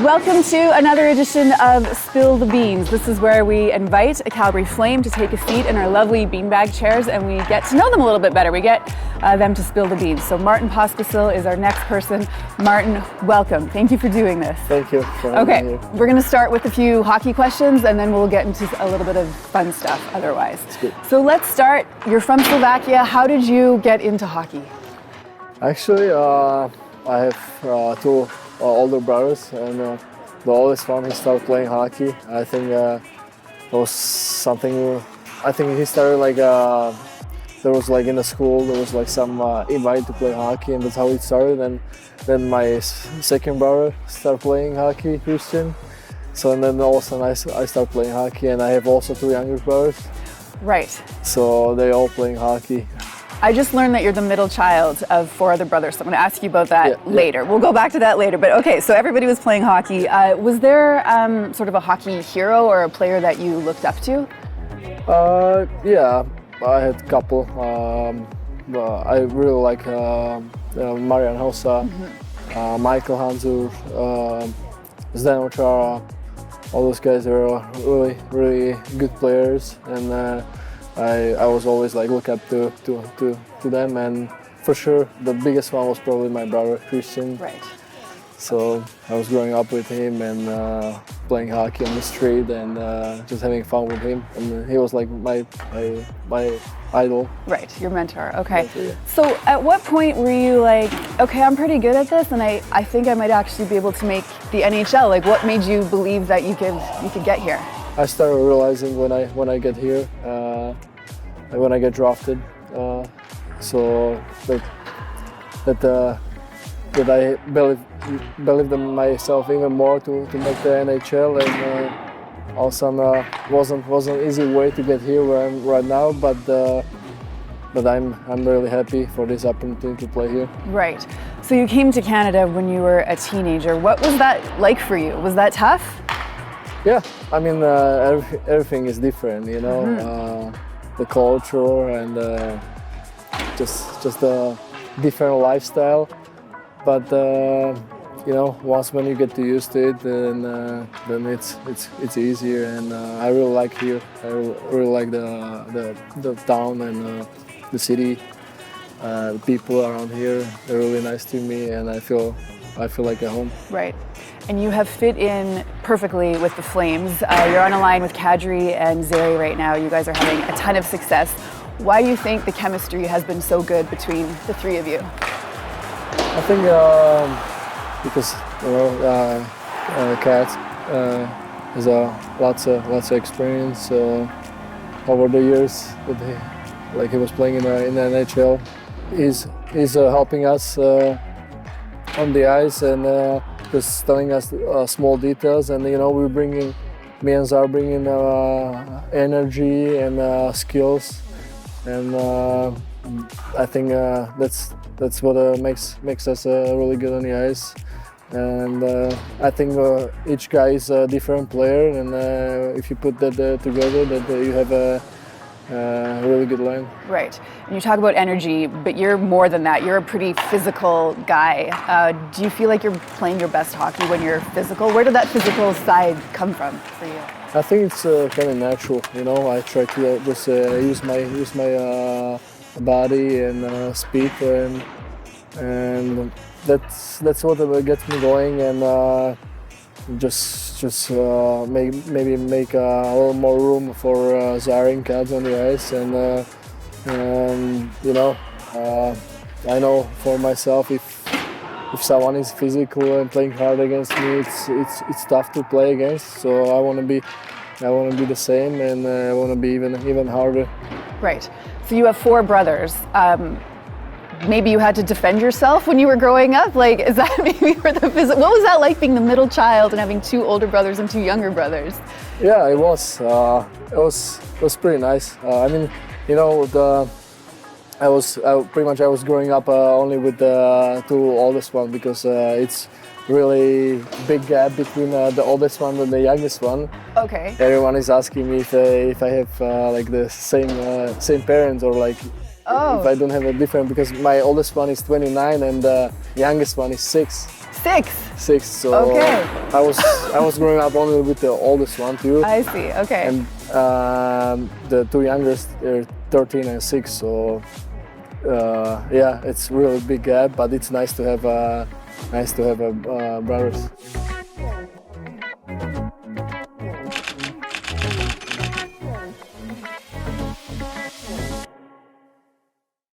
Welcome to another edition of Spill the Beans. This is where we invite a Calgary Flame to take a seat in our lovely beanbag chairs and we get to know them a little bit better. We get them to spill the beans. So Martin Pospisil is our next person. Martin, welcome. Thank you for doing this. Thank you for having me. We're going to start with a few hockey questions and then we'll get into a little bit of fun stuff otherwise. So let's start. You're from Slovakia. How did you get into hockey? Actually, I have two older brothers, and the oldest one, he started playing hockey. I think it was something. I think he started like there was like in the school there was like some invite to play hockey, and that's how it started. And then my second brother started playing hockey, Christian. So and then all of a sudden I started playing hockey, and I have also two younger brothers. Right. So they're all playing hockey. I just learned that you're the middle child of four other brothers, so I'm going to ask you about that later. We'll go back to that later. But okay, so everybody was playing hockey. Was there sort of a hockey hero or a player that you looked up to? Yeah, I had a couple. I really like Marian Hossa, Michael Hanzur, Zdeno Chara. All those guys are really, really good players, and I was always like look up to them, and for sure the biggest one was probably my brother Christian. Right. So I was growing up with him and playing hockey on the street and just having fun with him, and he was like my idol. Right, your mentor. Okay. So at what point were you like, okay, I'm pretty good at this, and I think I might actually be able to make the NHL? Like, what made you believe that you could get here? I started realizing when I get here, when I get drafted, so that I believed in myself even more to make the NHL, and also wasn't easy way to get here where I'm right now, but I'm really happy for this opportunity to play here. Right. So you came to Canada when you were a teenager. What was that like for you? Was that tough? Yeah, I mean everything is different, you know, the culture and just a different lifestyle. But you know, once when you get used to it, then it's easier, and I really like here. I really like the town and the city. The people around here, they're really nice to me, and I feel like at home. Right. And you have fit in perfectly with the Flames. You're on a line with Kadri and Zary right now. You guys are having a ton of success. Why do you think the chemistry has been so good between the three of you? I think because you know, Kat has lots of experience over the years. He was playing in the NHL. He's helping us on the ice and just telling us small details. And you know, me and Zar bringing energy and skills, and I think that's what makes us really good on the ice. And I think each guy is a different player, and if you put that together, that you have a really good line. Right. And you talk about energy, but you're more than that. You're a pretty physical guy. Do you feel like you're playing your best hockey when you're physical? Where did that physical side come from for you? I think it's kind of natural. You know, I try to just use my body and speed, and that's what gets me going, and just maybe make a little more room for Zari and Kads on the ice, and you know, I know for myself if someone is physical and playing hard against me, it's tough to play against. So I want to be the same, and I want to be even harder. Right. So you have four brothers. Maybe you had to defend yourself when you were growing up? Like, is that maybe where the physical? What was that like being the middle child and having two older brothers and two younger brothers? Yeah, it was. It was pretty nice. I mean, you know, I was growing up only with the two oldest one, because it's really big gap between the oldest one and the youngest one. Okay. Everyone is asking me if I have like the same parents, or like Oh. if I don't have a different, because my oldest one is 29 and the youngest one is 6. 6. 6. So Okay. I was growing up only with the oldest one too. I see. Okay. And the 2 youngest are 13 and 6. So yeah, it's really big gap, but it's nice to have brothers.